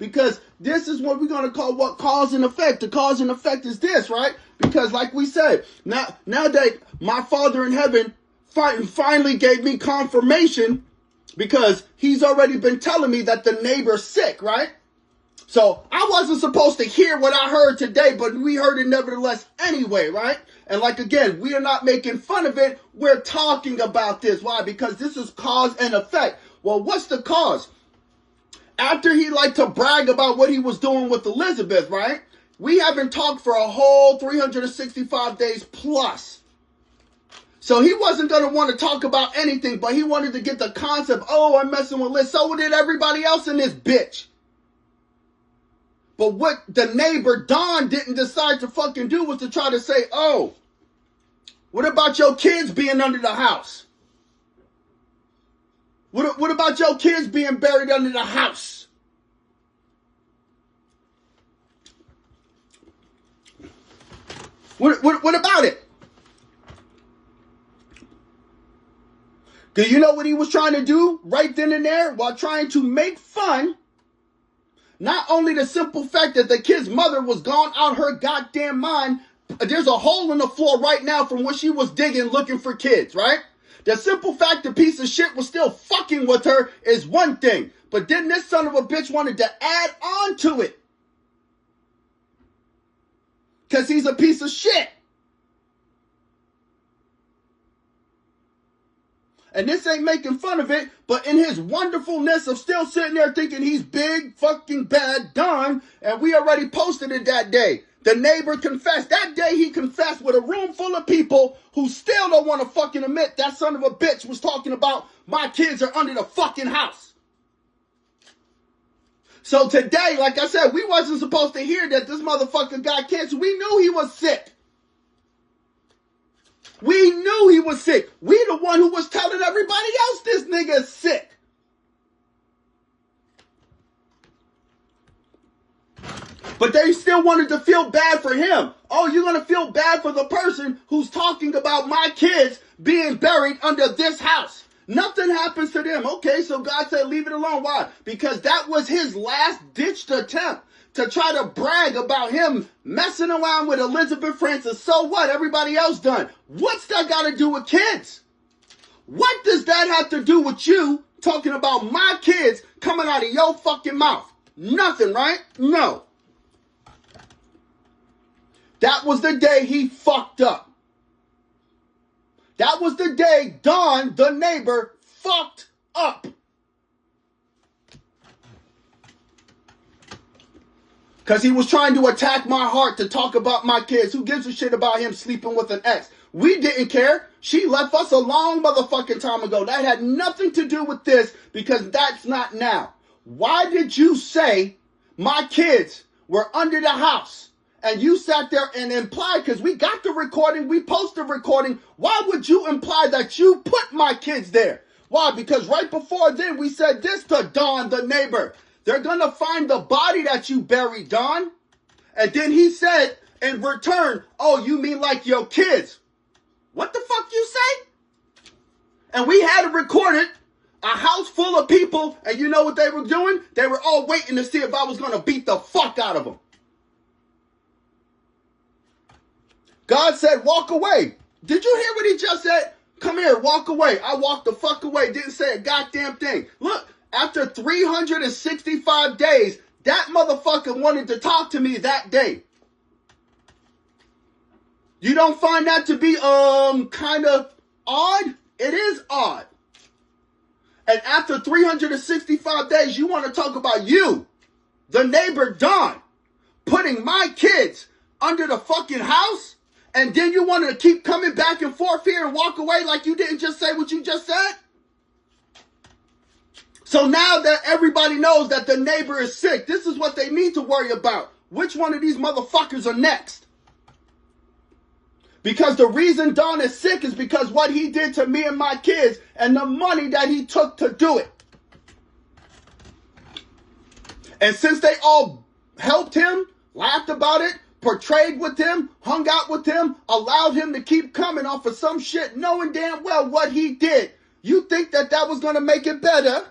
Because this is what we're going to call what cause and effect. The cause and effect is this, right? Because like we said, now that my Father in heaven finally gave me confirmation, because he's already been telling me that the neighbor's sick, right? So I wasn't supposed to hear what I heard today, but we heard it nevertheless anyway, right? And like, again, we are not making fun of it. We're talking about this. Why? Because this is cause and effect. Well, what's the cause? After he liked to brag about what he was doing with Elizabeth, right? We haven't talked for a whole 365 days plus. So he wasn't going to want to talk about anything, but he wanted to get the concept, oh, I'm messing with Liz. So did everybody else in this bitch. But what the neighbor, Don, didn't decide to fucking do was to try to say, oh, what about your kids being under the house? What about your kids being buried under the house? What about it? Do you know what he was trying to do right then and there while trying to make fun? Not only the simple fact that the kid's mother was gone out her goddamn mind. There's a hole in the floor right now from where she was digging looking for kids, right? The simple fact the piece of shit was still fucking with her is one thing. But then this son of a bitch wanted to add on to it. Because he's a piece of shit. And this ain't making fun of it, but in his wonderfulness of still sitting there thinking he's big, fucking bad, Don, and we already posted it that day. The neighbor confessed. That day he confessed with a room full of people who still don't want to fucking admit that son of a bitch was talking about my kids are under the fucking house. So today, like I said, we wasn't supposed to hear that this motherfucker got cancer. We knew he was sick. We knew he was sick. We the one who was telling everybody else this nigga is sick. But they still wanted to feel bad for him. Oh, you're going to feel bad for the person who's talking about my kids being buried under this house. Nothing happens to them. Okay, so God said leave it alone. Why? Because that was his last-ditched attempt to try to brag about him messing around with Elizabeth Francis. So what? Everybody else done. What's that got to do with kids? What does that have to do with you talking about my kids coming out of your fucking mouth? Nothing, right? No. That was the day he fucked up. That was the day Don, the neighbor, fucked up. Because he was trying to attack my heart to talk about my kids. Who gives a shit about him sleeping with an ex? We didn't care. She left us a long motherfucking time ago. That had nothing to do with this because that's not now. Why did you say my kids were under the house? And you sat there and implied, because we got the recording, we posted the recording. Why would you imply that you put my kids there? Why? Because right before then we said this to Don, the neighbor. They're going to find the body that you buried, Don. And then he said in return, oh, you mean like your kids? What the fuck you say? And we had it recorded, a house full of people, and you know what they were doing? They were all waiting to see if I was going to beat the fuck out of them. God said, walk away. Did you hear what he just said? Come here, walk away. I walked the fuck away. Didn't say a goddamn thing. Look, after 365 days, that motherfucker wanted to talk to me that day. You don't find that to be, kind of odd? It is odd. And after 365 days, you want to talk about you, the neighbor Don, putting my kids under the fucking house? And then you want to keep coming back and forth here and walk away like you didn't just say what you just said? So now that everybody knows that the neighbor is sick, this is what they need to worry about. Which one of these motherfuckers are next? Because the reason Don is sick is because what he did to me and my kids and the money that he took to do it. And since they all helped him, laughed about it, portrayed with him, hung out with him, allowed him to keep coming off of some shit, knowing damn well what he did. You think that that was going to make it better?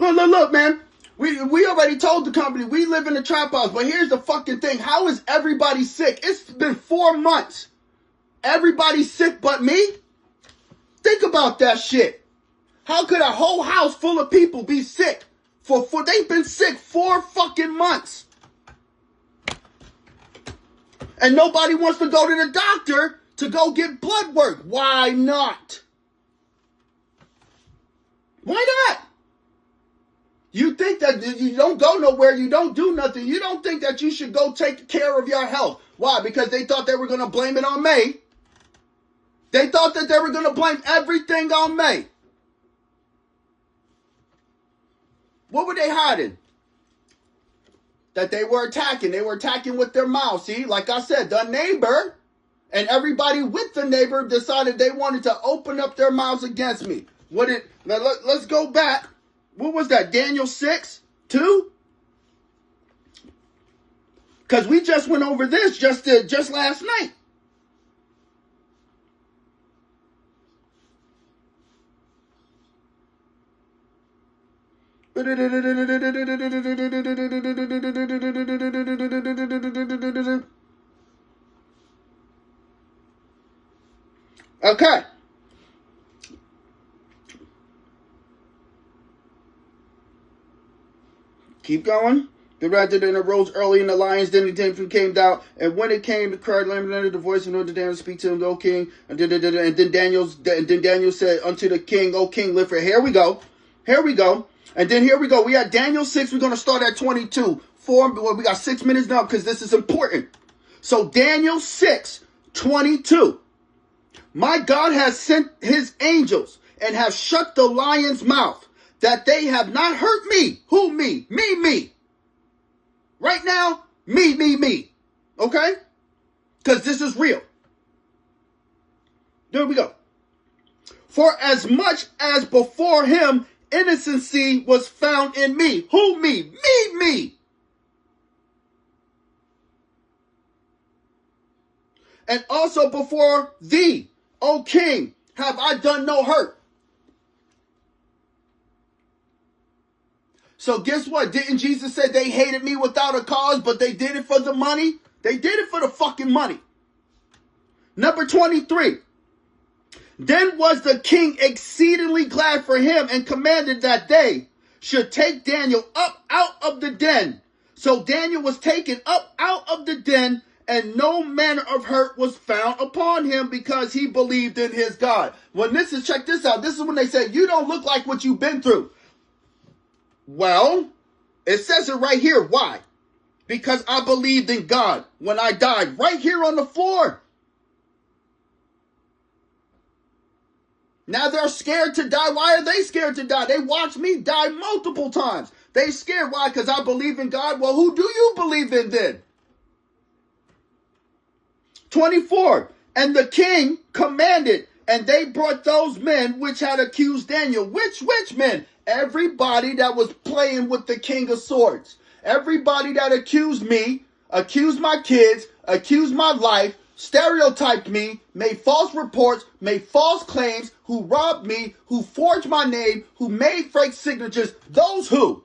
Look, man. We already told the company we live in a trap house, but here's the fucking thing. How is everybody sick? It's been 4 months. Everybody's sick but me? Think about that shit. How could a whole house full of people be sick? They've been sick 4 fucking months. And nobody wants to go to the doctor to go get blood work. Why not? Why not? You think that you don't go nowhere, you don't do nothing. You don't think that you should go take care of your health. Why? Because they thought they were going to blame it on May. They thought that they were going to blame everything on May. What were they hiding? That they were attacking. They were attacking with their mouths. See, like I said, the neighbor and everybody with the neighbor decided they wanted to open up their mouths against me. Let's go back. What was that? Daniel 6:2? Because we just went over this just last night. Okay. Keep going. The rat then arose early in the lions, then the came down, and when it came, the cried, lamented the voice of the Daniel speak to him, O king. And then Daniel said unto the king, O king, live for. Here we go. And then here we go. We had Daniel 6. We're going to start at 22. We got 6 minutes now because this is important. So Daniel 6:22. My God has sent his angels and have shut the lion's mouth, that they have not hurt me. Who me? Me. Right now, me. Okay? Because this is real. There we go. For as much as before him innocency was found in me. Who me? Me. And also before thee, O king, have I done no hurt. So guess what? Didn't Jesus say they hated me without a cause, but they did it for the money? They did it for the fucking money. Number 23. Then was the king exceedingly glad for him and commanded that they should take Daniel up out of the den. So Daniel was taken up out of the den, and no manner of hurt was found upon him because he believed in his God. Check this out. This is when they said, you don't look like what you've been through. Well, it says it right here. Why? Because I believed in God when I died right here on the floor. Now they're scared to die. Why are they scared to die? They watched me die multiple times. They scared. Why? Because I believe in God. Well, who do you believe in then? 24. And the king commanded, and they brought those men which had accused Daniel. Which men? Everybody that was playing with the king of swords. Everybody that accused me, accused my kids, accused my life, stereotyped me, made false reports, made false claims, who robbed me, who forged my name, who made fake signatures. Those who.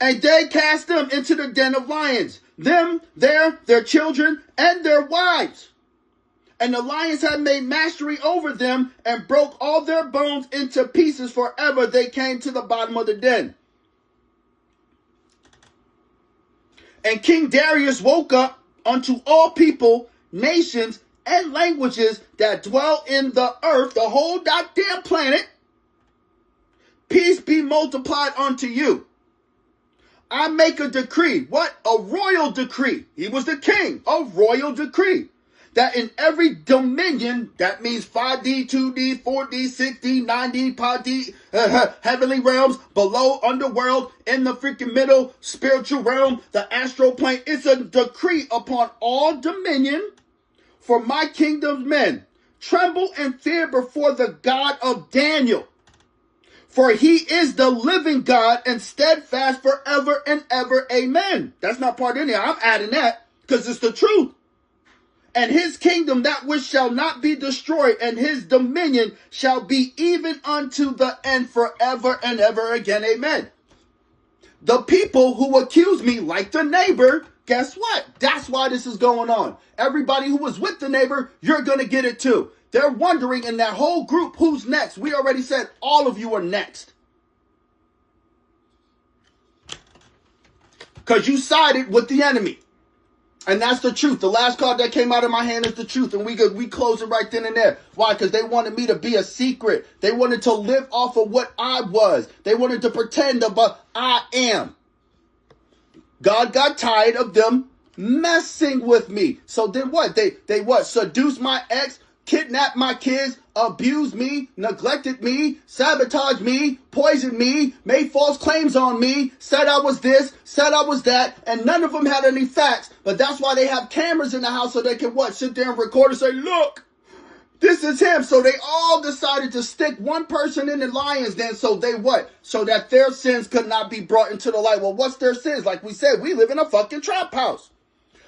And they cast them into the den of lions. Them, their children, and their wives. And the lions had made mastery over them and broke all their bones into pieces forever. They came to the bottom of the den. And King Darius woke up unto all people, nations, and languages that dwell in the earth, the whole goddamn planet. Peace be multiplied unto you. I make a decree. What? A royal decree. He was the king. A royal decree. That in every dominion, that means 5D, 2D, 4D, 6D, 9D, 5D, heavenly realms, below, underworld, in the freaking middle, spiritual realm, the astral plane. It's a decree upon all dominion for my kingdom's men. Tremble and fear before the God of Daniel. For he is the living God and steadfast forever and ever. Amen. That's not part in there. I'm adding that because it's the truth. And his kingdom, that which shall not be destroyed, and his dominion shall be even unto the end forever and ever again. Amen. The people who accuse me, like the neighbor, guess what? That's why this is going on. Everybody who was with the neighbor, you're going to get it too. They're wondering in that whole group, who's next? We already said all of you are next. Because you sided with the enemy. And that's the truth. The last card that came out of my hand is the truth. And we close it right then and there. Why? Because they wanted me to be a secret. They wanted to live off of what I was. They wanted to pretend about I am. God got tired of them messing with me. So then what? They what? Seduced my ex, kidnapped my kids, abused me, neglected me, sabotaged me, poisoned me, made false claims on me, said I was this, said I was that, and none of them had any facts. But that's why they have cameras in the house so they can what? Sit there and record and say, look, this is him. So they all decided to stick one person in the lion's den. So they what? So that their sins could not be brought into the light. Well, what's their sins? Like we said, we live in a fucking trap house.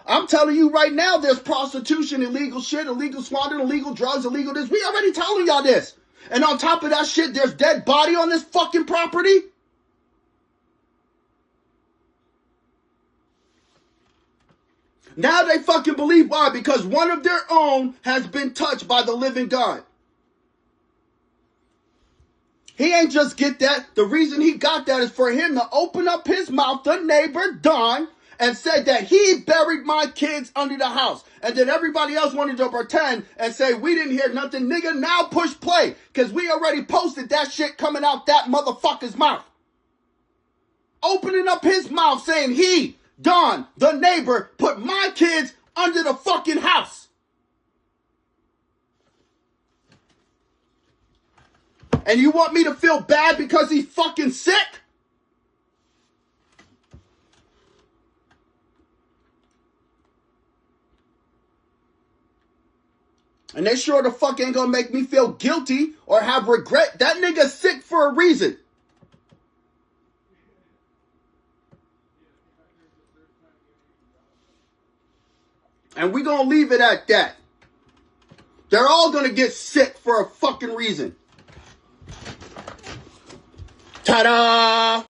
I'm telling you right now, there's prostitution, illegal shit, illegal squandering, illegal drugs, illegal this. We already telling y'all this. And on top of that shit, there's dead body on this fucking property. Now they fucking believe. Why? Because one of their own has been touched by the living God. He ain't just get that. The reason he got that is for him to open up his mouth, the neighbor, Don, and said that he buried my kids under the house. And then everybody else wanted to pretend and say, we didn't hear nothing. Nigga, now push play. Because we already posted that shit coming out that motherfucker's mouth. Opening up his mouth saying he, Don, the neighbor, put my kids under the fucking house. And you want me to feel bad because he's fucking sick? And they sure the fuck ain't gonna make me feel guilty or have regret. That nigga's sick for a reason. And we gonna leave it at that. They're all gonna get sick for a fucking reason. Ta-da!